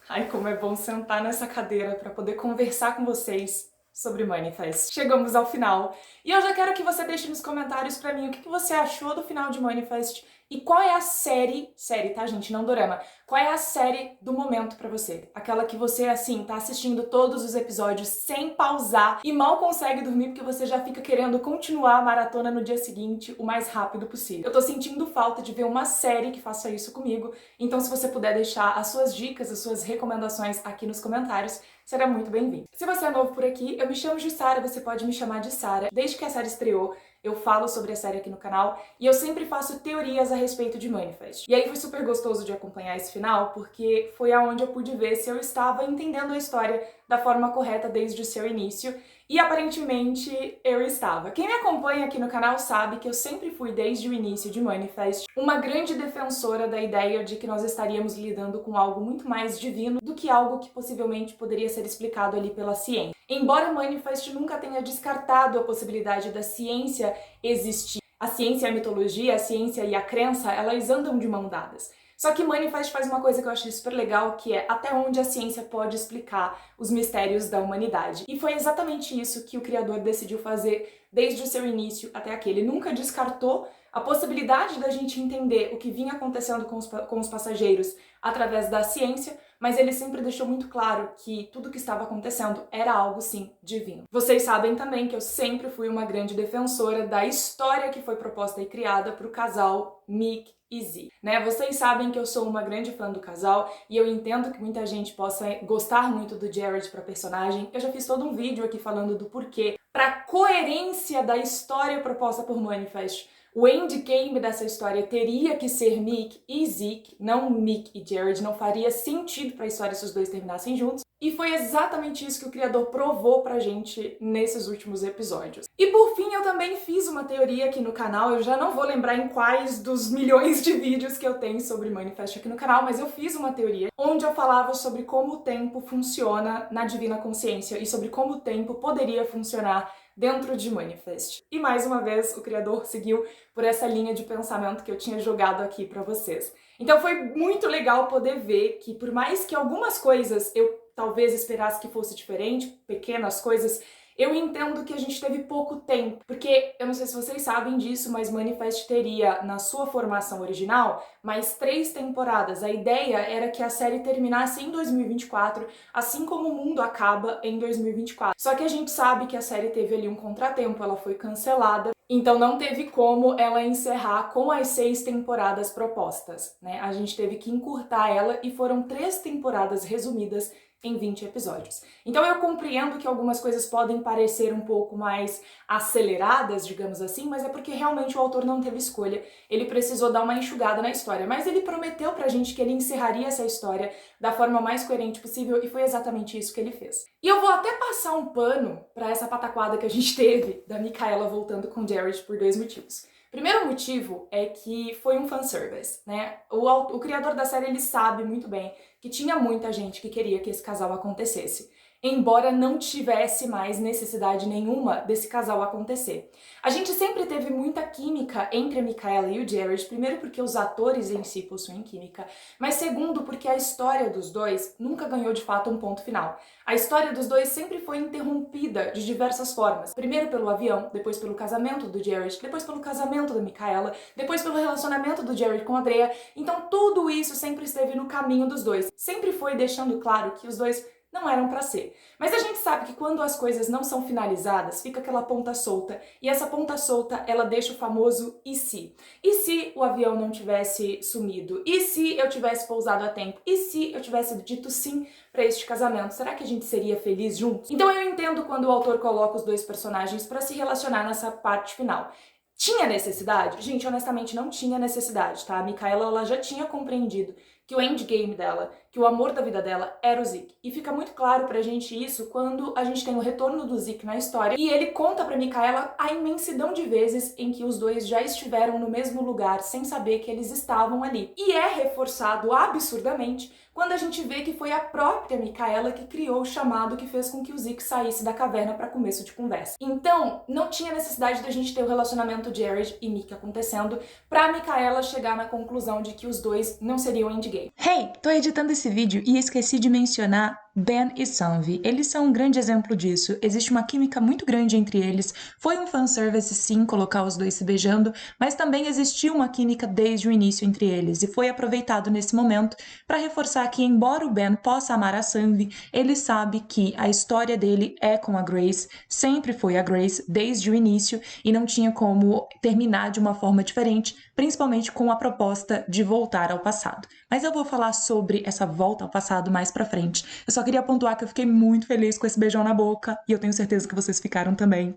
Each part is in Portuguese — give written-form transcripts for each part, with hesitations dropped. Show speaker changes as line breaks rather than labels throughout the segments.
Ai, como é bom sentar nessa cadeira para poder conversar com vocês sobre Manifest. Chegamos ao final e eu já quero que você deixe nos comentários pra mim o que você achou do final de Manifest e qual é a série, tá gente, não dorama, qual é a série do momento pra você? Aquela que você, assim, tá assistindo todos os episódios sem pausar e mal consegue dormir porque você já fica querendo continuar a maratona no dia seguinte o mais rápido possível. Eu tô sentindo falta de ver uma série que faça isso comigo, então se você puder deixar as suas dicas, as suas recomendações aqui nos comentários, será muito bem-vindo. Se você é novo por aqui, eu me chamo Jussara, você pode me chamar de Sara. Desde que a série estreou, eu falo sobre a série aqui no canal e eu sempre faço teorias a respeito de Manifest. E aí foi super gostoso de acompanhar esse final, porque foi aonde eu pude ver se eu estava entendendo a história da forma correta desde o seu início. E aparentemente eu estava. Quem me acompanha aqui no canal sabe que eu sempre fui, desde o início de Manifest, uma grande defensora da ideia de que nós estaríamos lidando com algo muito mais divino do que algo que possivelmente poderia ser explicado ali pela ciência. Embora Manifest nunca tenha descartado a possibilidade da ciência existir, a ciência e a mitologia, a ciência e a crença, elas andam de mão dadas. Só que Manifest faz uma coisa que eu achei super legal, que é até onde a ciência pode explicar os mistérios da humanidade. E foi exatamente isso que o criador decidiu fazer desde o seu início até aqui. Ele nunca descartou a possibilidade da gente entender o que vinha acontecendo com os passageiros através da ciência, mas ele sempre deixou muito claro que tudo o que estava acontecendo era algo, sim, divino. Vocês sabem também que eu sempre fui uma grande defensora da história que foi proposta e criada para o casal Mick e Z, né? Vocês sabem que eu sou uma grande fã do casal e eu entendo que muita gente possa gostar muito do Jared para personagem. Eu já fiz todo um vídeo aqui falando do porquê, para coerência da história proposta por Manifest. O endgame dessa história teria que ser Mick e Zeke, não Mick e Jared, não faria sentido para a história se os dois terminassem juntos. E foi exatamente isso que o criador provou pra gente nesses últimos episódios. E por fim, eu também fiz uma teoria aqui no canal, eu já não vou lembrar em quais dos milhões de vídeos que eu tenho sobre Manifest aqui no canal, mas eu fiz uma teoria onde eu falava sobre como o tempo funciona na Divina Consciência e sobre como o tempo poderia funcionar dentro de Manifest. E mais uma vez, o criador seguiu por essa linha de pensamento que eu tinha jogado aqui pra vocês. Então foi muito legal poder ver que, por mais que algumas coisas eu talvez esperasse que fosse diferente, pequenas coisas, eu entendo que a gente teve pouco tempo, porque eu não sei se vocês sabem disso, mas Manifest teria, na sua formação original, mais 3 temporadas. A ideia era que a série terminasse em 2024, assim como o mundo acaba em 2024. Só que a gente sabe que a série teve ali um contratempo, ela foi cancelada, então não teve como ela encerrar com as 6 temporadas propostas, né? A gente teve que encurtar ela e foram 3 temporadas resumidas em 20 episódios. Então eu compreendo que algumas coisas podem parecer um pouco mais aceleradas, digamos assim, mas é porque realmente o autor não teve escolha. Ele precisou dar uma enxugada na história, mas ele prometeu pra gente que ele encerraria essa história da forma mais coerente possível e foi exatamente isso que ele fez. E eu vou até passar um pano pra essa pataquada que a gente teve da Micaela voltando com Jared por 2 motivos. Primeiro motivo é que foi um fanservice, né? O criador da série, ele sabe muito bem que tinha muita gente que queria que esse casal acontecesse, embora não tivesse mais necessidade nenhuma desse casal acontecer. A gente sempre teve muita química entre a Micaela e o Jared, primeiro porque os atores em si possuem química, mas segundo porque a história dos dois nunca ganhou de fato um ponto final. A história dos dois sempre foi interrompida de diversas formas. Primeiro pelo avião, depois pelo casamento do Jared, depois pelo casamento da Micaela, depois pelo relacionamento do Jared com a Drea. Então tudo isso sempre esteve no caminho dos dois. Sempre foi deixando claro que os dois não eram pra ser. Mas a gente sabe que quando as coisas não são finalizadas, fica aquela ponta solta, e essa ponta solta, ela deixa o famoso e se? E se o avião não tivesse sumido? E se eu tivesse pousado a tempo? E se eu tivesse dito sim pra este casamento? Será que a gente seria feliz juntos? Então eu entendo quando o autor coloca os dois personagens pra se relacionar nessa parte final. Tinha necessidade? Gente, honestamente não tinha necessidade, tá? A Micaela, ela já tinha compreendido que o endgame dela, que o amor da vida dela era o Zeke. E fica muito claro pra gente isso quando a gente tem o retorno do Zeke na história e ele conta pra Micaela a imensidão de vezes em que os dois já estiveram no mesmo lugar sem saber que eles estavam ali. E é reforçado absurdamente quando a gente vê que foi a própria Micaela que criou o chamado que fez com que o Zeke saísse da caverna para começo de conversa. Então, não tinha necessidade da gente ter o relacionamento Jared e Mickey acontecendo pra Micaela chegar na conclusão de que os dois não seriam endgame.
Hey, tô editando esse vídeo e esqueci de mencionar Ben e Sunvi. Eles são um grande exemplo disso. Existe uma química muito grande entre eles. Foi um fanservice, sim, colocar os dois se beijando, mas também existiu uma química desde o início entre eles e foi aproveitado nesse momento para reforçar que, embora o Ben possa amar a Sunvi, ele sabe que a história dele é com a Grace, sempre foi a Grace desde o início e não tinha como terminar de uma forma diferente, principalmente com a proposta de voltar ao passado. Mas eu vou falar sobre essa volta ao passado mais pra frente. Eu só queria pontuar que eu fiquei muito feliz com esse beijão na boca e eu tenho certeza que vocês ficaram também.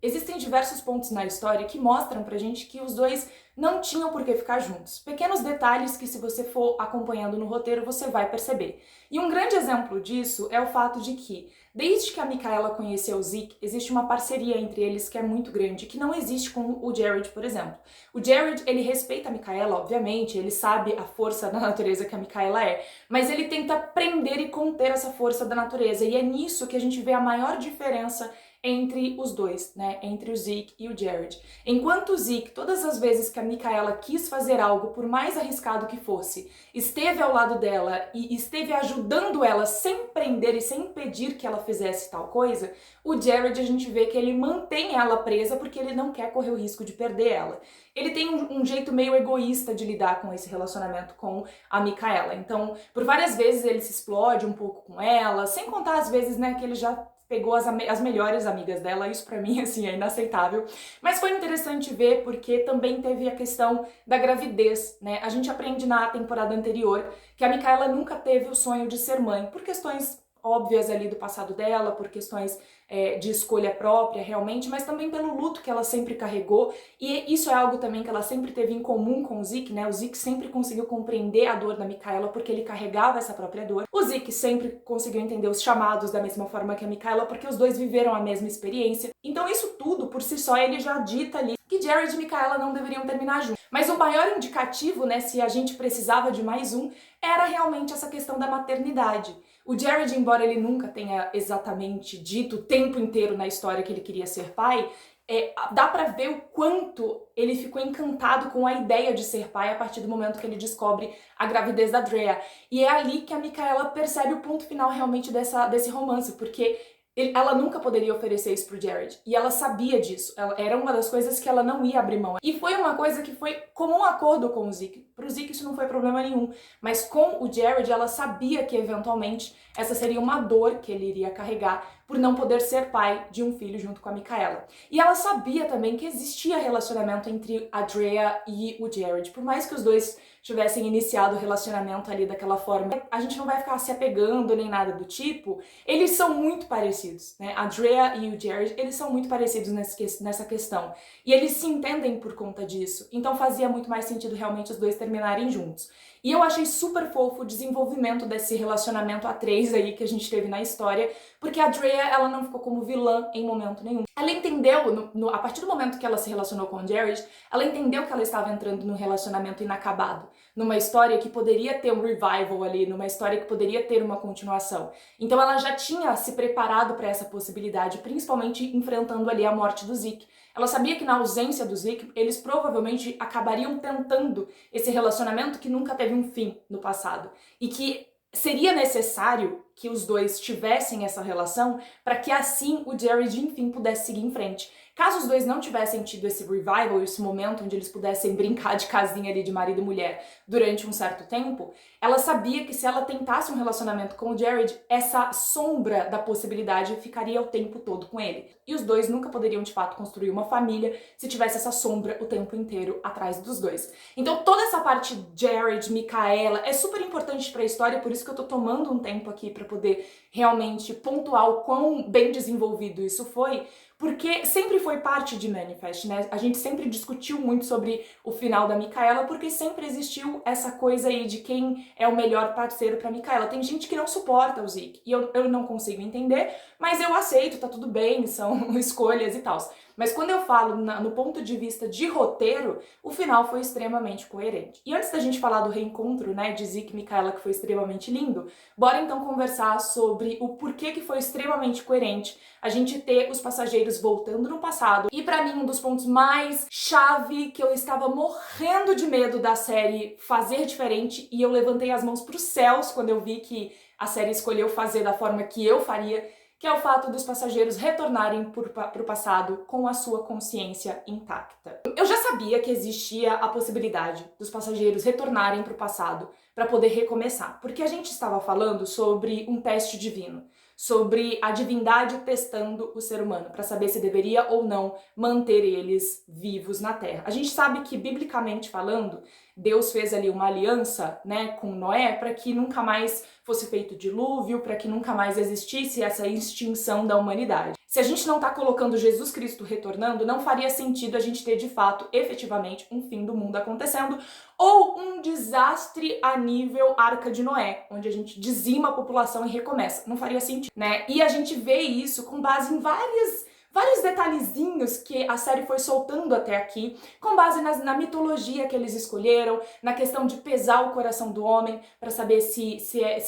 Existem diversos pontos na história que mostram pra gente que os dois não tinham por que ficar juntos. Pequenos detalhes que, se você for acompanhando no roteiro, você vai perceber. E um grande exemplo disso é o fato de que, desde que a Micaela conheceu o Zeke, existe uma parceria entre eles que é muito grande, que não existe com o Jared, por exemplo. O Jared, ele respeita a Micaela, obviamente, ele sabe a força da natureza que a Micaela é, mas ele tenta prender e conter essa força da natureza, e é nisso que a gente vê a maior diferença entre os dois, né? Entre o Zeke e o Jared. Enquanto o Zeke, todas as vezes que a Micaela quis fazer algo, por mais arriscado que fosse, esteve ao lado dela e esteve ajudando ela sem prender e sem impedir que ela fizesse tal coisa, o Jared, a gente vê que ele mantém ela presa porque ele não quer correr o risco de perder ela. Ele tem um jeito meio egoísta de lidar com esse relacionamento com a Micaela. Então, por várias vezes ele se explode um pouco com ela, sem contar as vezes, né, que ele já pegou as melhores amigas dela, isso pra mim, assim, é inaceitável. Mas foi interessante ver porque também teve a questão da gravidez, né? A gente aprende na temporada anterior que a Micaela nunca teve o sonho de ser mãe, por questões óbvias ali do passado dela, por questões de escolha própria, realmente, mas também pelo luto que ela sempre carregou, e isso é algo também que ela sempre teve em comum com o Zeke, né? O Zeke sempre conseguiu compreender a dor da Micaela porque ele carregava essa própria dor. O Zeke sempre conseguiu entender os chamados da mesma forma que a Micaela porque os dois viveram a mesma experiência. Então isso tudo, por si só, ele já dita ali que Jared e Micaela não deveriam terminar juntos. Mas o maior indicativo, né, se a gente precisava de mais um, era realmente essa questão da maternidade. O Jared, embora ele nunca tenha exatamente dito o tempo inteiro na história que ele queria ser pai, dá pra ver o quanto ele ficou encantado com a ideia de ser pai a partir do momento que ele descobre a gravidez da Drea. E é ali que a Micaela percebe o ponto final realmente desse romance, porque ela nunca poderia oferecer isso pro Jared. E ela sabia disso. Era uma das coisas que ela não ia abrir mão. E foi uma coisa que foi comum acordo com o Zeke. Pro Zeke isso não foi problema nenhum. Mas com o Jared, ela sabia que eventualmente essa seria uma dor que ele iria carregar por não poder ser pai de um filho junto com a Micaela. E ela sabia também que existia relacionamento entre a Drea e o Jared. Por mais que os dois tivessem iniciado o relacionamento ali daquela forma, a gente não vai ficar se apegando nem nada do tipo, eles são muito parecidos, né? A Drea e o Jared, eles são muito parecidos nessa questão. E eles se entendem por conta disso. Então fazia muito mais sentido realmente os dois terminarem juntos. E eu achei super fofo o desenvolvimento desse relacionamento a três aí que a gente teve na história, porque a Drea, ela não ficou como vilã em momento nenhum. Ela entendeu, a partir do momento que ela se relacionou com o Jared, ela entendeu que ela estava entrando num relacionamento inacabado, numa história que poderia ter um revival ali, numa história que poderia ter uma continuação. Então ela já tinha se preparado para essa possibilidade, principalmente enfrentando ali a morte do Zeke. Ela sabia que na ausência do Zeke, eles provavelmente acabariam tentando esse relacionamento que nunca teve um fim no passado. E que seria necessário que os dois tivessem essa relação para que assim o Jared, enfim, pudesse seguir em frente. Caso os dois não tivessem tido esse revival, esse momento onde eles pudessem brincar de casinha ali de marido e mulher durante um certo tempo, ela sabia que se ela tentasse um relacionamento com o Jared, essa sombra da possibilidade ficaria o tempo todo com ele. E os dois nunca poderiam, de fato, construir uma família se tivesse essa sombra o tempo inteiro atrás dos dois. Então toda essa parte Jared, Micaela, é super importante pra história, por isso que eu tô tomando um tempo aqui pra poder realmente pontuar o quão bem desenvolvido isso foi, porque sempre foi parte de Manifest, né? A gente sempre discutiu muito sobre o final da Micaela, porque sempre existiu essa coisa aí de quem é o melhor parceiro pra Micaela. Tem gente que não suporta o Zeke, e eu não consigo entender, mas eu aceito, tá tudo bem, são escolhas e tal. Mas quando eu falo no ponto de vista de roteiro, o final foi extremamente coerente. E antes da gente falar do reencontro, né, de Zeke e Micaela, que foi extremamente lindo, bora então conversar sobre o porquê que foi extremamente coerente a gente ter os passageiros voltando no passado. E pra mim, um dos pontos mais chave que eu estava morrendo de medo da série fazer diferente, e eu levantei as mãos pros céus quando eu vi que a série escolheu fazer da forma que eu faria, que é o fato dos passageiros retornarem pro passado com a sua consciência intacta. Eu já sabia que existia a possibilidade dos passageiros retornarem pro passado para poder recomeçar, porque a gente estava falando sobre um teste divino, sobre a divindade testando o ser humano para saber se deveria ou não manter eles vivos na Terra. A gente sabe que, biblicamente falando, Deus fez ali uma aliança, né, com Noé para que nunca mais fosse feito dilúvio, para que nunca mais existisse essa extinção da humanidade. Se a gente não está colocando Jesus Cristo retornando, não faria sentido a gente ter de fato, efetivamente, um fim do mundo acontecendo ou um desastre a nível Arca de Noé, onde a gente dizima a população e recomeça. Não faria sentido, né? E a gente vê isso com base em vários detalhezinhos que a série foi soltando até aqui, com base na mitologia que eles escolheram, na questão de pesar o coração do homem para saber se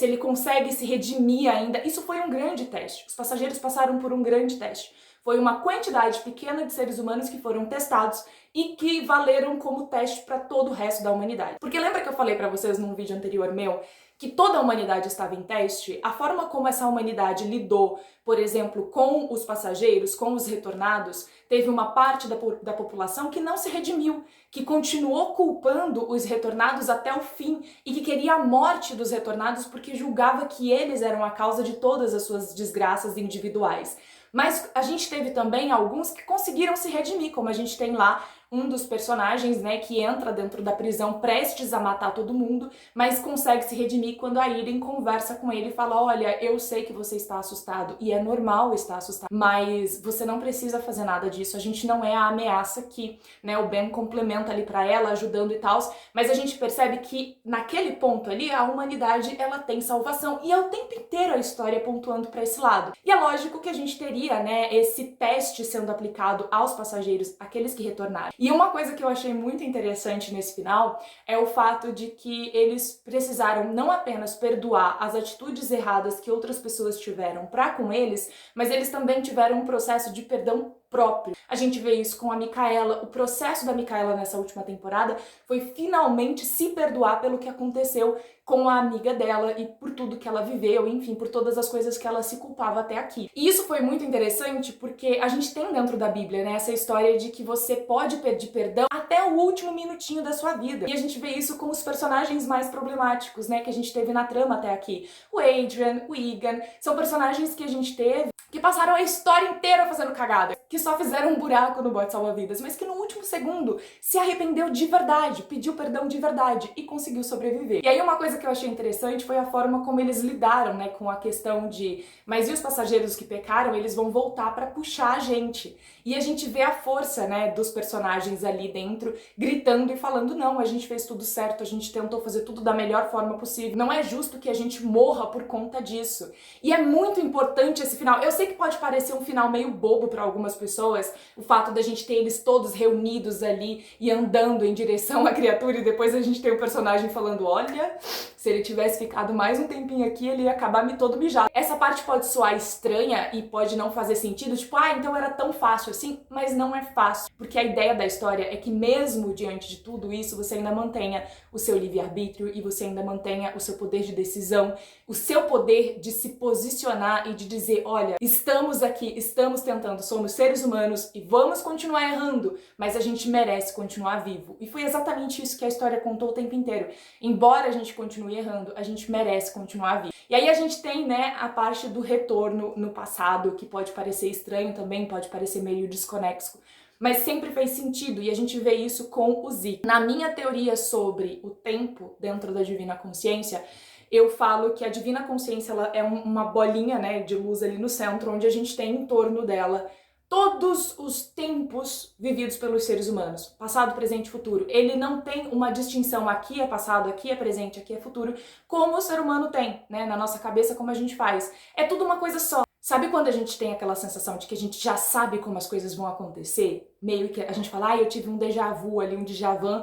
ele consegue se redimir ainda. Isso foi um grande teste. Os passageiros passaram por um grande teste. Foi uma quantidade pequena de seres humanos que foram testados e que valeram como teste para todo o resto da humanidade. Porque lembra que eu falei para vocês num vídeo anterior meu que toda a humanidade estava em teste? A forma como essa humanidade lidou, por exemplo, com os passageiros, com os retornados, teve uma parte da população que não se redimiu, que continuou culpando os retornados até o fim e que queria a morte dos retornados porque julgava que eles eram a causa de todas as suas desgraças individuais. Mas a gente teve também alguns que conseguiram se redimir, como a gente tem lá um dos personagens, né, que entra dentro da prisão prestes a matar todo mundo, mas consegue se redimir quando a Eren conversa com ele e fala: olha, eu sei que você está assustado e é normal estar assustado, mas você não precisa fazer nada disso, a gente não é a ameaça aqui, né? O Ben complementa ali pra ela, ajudando e tal, mas a gente percebe que naquele ponto ali a humanidade ela tem salvação e é o tempo inteiro a história pontuando pra esse lado. E é lógico que a gente teria, né, esse teste sendo aplicado aos passageiros, aqueles que retornaram. E uma coisa que eu achei muito interessante nesse final é o fato de que eles precisaram não apenas perdoar as atitudes erradas que outras pessoas tiveram para com eles, mas eles também tiveram um processo de perdão próprio. A gente vê isso com a Micaela. O processo da Micaela nessa última temporada foi finalmente se perdoar pelo que aconteceu com a amiga dela e por tudo que ela viveu, enfim, por todas as coisas que ela se culpava até aqui. E isso foi muito interessante porque a gente tem dentro da Bíblia, né, essa história de que você pode pedir perdão até o último minutinho da sua vida. E a gente vê isso com os personagens mais problemáticos, né, que a gente teve na trama até aqui. O Adrian, o Egan, são personagens que a gente teve que passaram a história inteira fazendo cagada, que só fizeram um buraco no bote salva-vidas, mas que no último segundo se arrependeu de verdade, pediu perdão de verdade e conseguiu sobreviver. E aí uma coisa que eu achei interessante foi a forma como eles lidaram, né, com a questão de, mas e os passageiros que pecaram, eles vão voltar pra puxar a gente. E a gente vê a força, né, dos personagens ali dentro, gritando e falando: não, a gente fez tudo certo, a gente tentou fazer tudo da melhor forma possível, não é justo que a gente morra por conta disso. E é muito importante esse final. Eu sei que pode parecer um final meio bobo pra algumas pessoas, o fato da gente ter eles todos reunidos ali e andando em direção à criatura, e depois a gente tem o personagem falando: olha, se ele tivesse ficado mais um tempinho aqui, ele ia acabar me todo mijado. Essa parte pode soar estranha e pode não fazer sentido, tipo, ah, então era tão fácil assim, mas não é fácil, porque a ideia da história é que mesmo diante de tudo isso, você ainda mantenha o seu livre-arbítrio e você ainda mantenha o seu poder de decisão, o seu poder de se posicionar e de dizer: olha, estamos aqui, estamos tentando, somos seres humanos e vamos continuar errando, mas a gente merece continuar vivo. E foi exatamente isso que a história contou o tempo inteiro. Embora a gente continue errando, a gente merece continuar vivo. E aí a gente tem, né, a parte do retorno no passado, que pode parecer estranho também, pode parecer meio desconexo, mas sempre fez sentido, e a gente vê isso com o Zeke. Na minha teoria sobre o tempo dentro da Divina Consciência, eu falo que a Divina Consciência ela é uma bolinha, né, de luz ali no centro, onde a gente tem em torno dela todos os tempos vividos pelos seres humanos, passado, presente e futuro. Ele não tem uma distinção, aqui é passado, aqui é presente, aqui é futuro, como o ser humano tem, né, na nossa cabeça, como a gente faz. É tudo uma coisa só. Sabe quando a gente tem aquela sensação de que a gente já sabe como as coisas vão acontecer? Meio que a gente fala, eu tive um déjà vu ali, um djavã,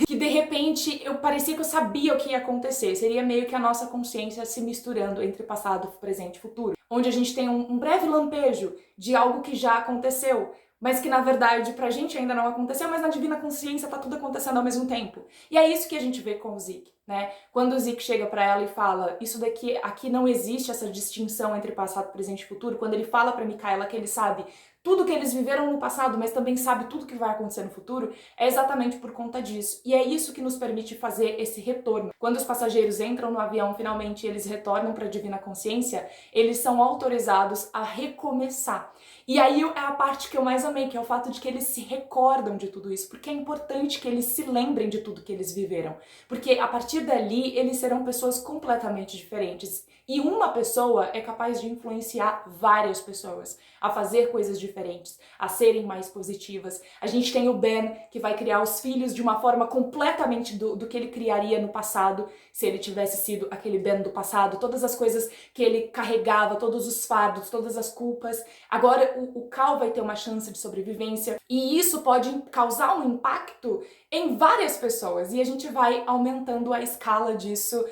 que de repente parecia que eu sabia o que ia acontecer. Seria meio que a nossa consciência se misturando entre passado, presente e futuro. Onde a gente tem um breve lampejo de algo que já aconteceu, mas que na verdade pra gente ainda não aconteceu, mas na divina consciência tá tudo acontecendo ao mesmo tempo. E é isso que a gente vê com o Zeke, né? Quando o Zeke chega pra ela e fala, isso daqui, aqui não existe essa distinção entre passado, presente e futuro, quando ele fala pra Mikaela que ele sabe tudo que eles viveram no passado, mas também sabe tudo que vai acontecer no futuro, é exatamente por conta disso. E é isso que nos permite fazer esse retorno. Quando os passageiros entram no avião, finalmente eles retornam para a divina consciência, eles são autorizados a recomeçar. E aí é a parte que eu mais amei, que é o fato de que eles se recordam de tudo isso, porque é importante que eles se lembrem de tudo que eles viveram. Porque a partir dali, eles serão pessoas completamente diferentes. E uma pessoa é capaz de influenciar várias pessoas a fazer coisas diferentes, a serem mais positivas. A gente tem o Ben, que vai criar os filhos de uma forma completamente do que ele criaria no passado, se ele tivesse sido aquele Ben do passado. Todas as coisas que ele carregava, todos os fardos, todas as culpas. Agora o Cal vai ter uma chance de sobrevivência. E isso pode causar um impacto em várias pessoas. E a gente vai aumentando a escala disso,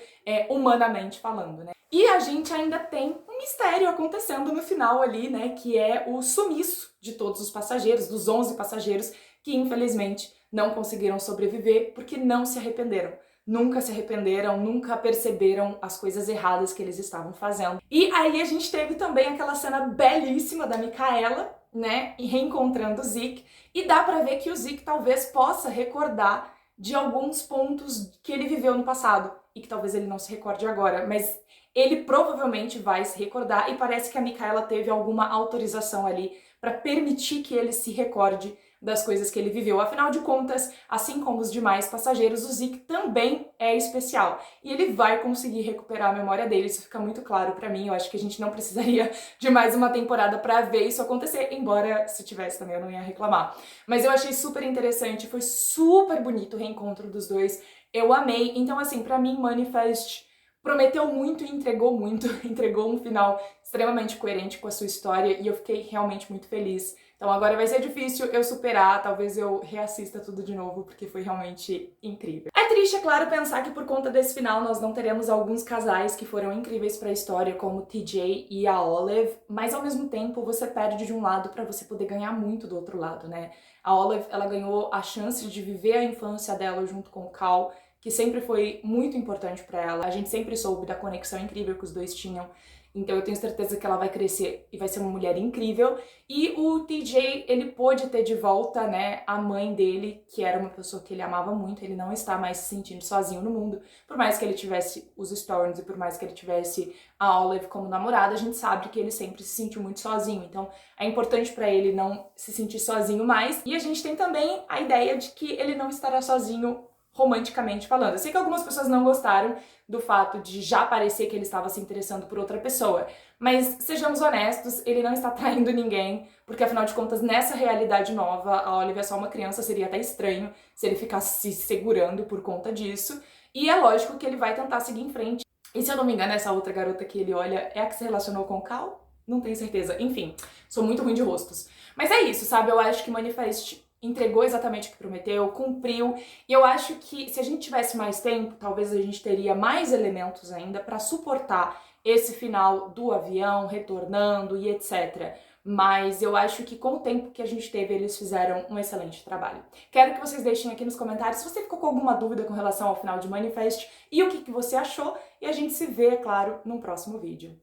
humanamente falando, né? E a gente ainda tem um mistério acontecendo no final ali, né, que é o sumiço de todos os passageiros, dos 11 passageiros, que infelizmente não conseguiram sobreviver porque não se arrependeram. Nunca se arrependeram, nunca perceberam as coisas erradas que eles estavam fazendo. E aí a gente teve também aquela cena belíssima da Mikaela, né, reencontrando o Zeke, e dá pra ver que o Zeke talvez possa recordar de alguns pontos que ele viveu no passado, e que talvez ele não se recorde agora, mas ele provavelmente vai se recordar, e parece que a Mikaela teve alguma autorização ali para permitir que ele se recorde das coisas que ele viveu. Afinal de contas, assim como os demais passageiros, o Zeke também é especial. E ele vai conseguir recuperar a memória dele, isso fica muito claro pra mim. Eu acho que a gente não precisaria de mais uma temporada pra ver isso acontecer, embora se tivesse também eu não ia reclamar. Mas eu achei super interessante, foi super bonito o reencontro dos dois. Eu amei. Então assim, pra mim Manifest prometeu muito e entregou muito, entregou um final extremamente coerente com a sua história e eu fiquei realmente muito feliz. Então agora vai ser difícil eu superar, talvez eu reassista tudo de novo, porque foi realmente incrível. É triste, é claro, pensar que por conta desse final nós não teremos alguns casais que foram incríveis pra história, como o TJ e a Olive, mas ao mesmo tempo você perde de um lado pra você poder ganhar muito do outro lado, né? A Olive, ela ganhou a chance de viver a infância dela junto com o Cal, que sempre foi muito importante pra ela. A gente sempre soube da conexão incrível que os dois tinham. Então eu tenho certeza que ela vai crescer e vai ser uma mulher incrível. E o TJ, ele pôde ter de volta, né, a mãe dele, que era uma pessoa que ele amava muito. Ele não está mais se sentindo sozinho no mundo. Por mais que ele tivesse os Storms e por mais que ele tivesse a Olive como namorada, a gente sabe que ele sempre se sentiu muito sozinho. Então é importante pra ele não se sentir sozinho mais. E a gente tem também a ideia de que ele não estará sozinho romanticamente falando. Eu sei que algumas pessoas não gostaram do fato de já parecer que ele estava se interessando por outra pessoa, mas sejamos honestos, ele não está traindo ninguém, porque afinal de contas, nessa realidade nova, a Olive é só uma criança, seria até estranho se ele ficasse se segurando por conta disso, e é lógico que ele vai tentar seguir em frente. E se eu não me engano, essa outra garota que ele olha é a que se relacionou com o Cal? Não tenho certeza. Enfim, sou muito ruim de rostos. Mas é isso, sabe? Eu acho que Manifest entregou exatamente o que prometeu, cumpriu, e eu acho que se a gente tivesse mais tempo, talvez a gente teria mais elementos ainda para suportar esse final do avião, retornando e etc. Mas eu acho que com o tempo que a gente teve, eles fizeram um excelente trabalho. Quero que vocês deixem aqui nos comentários se você ficou com alguma dúvida com relação ao final de Manifest e o que você achou, e a gente se vê, é claro, num próximo vídeo.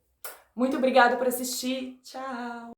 Muito obrigada por assistir, tchau!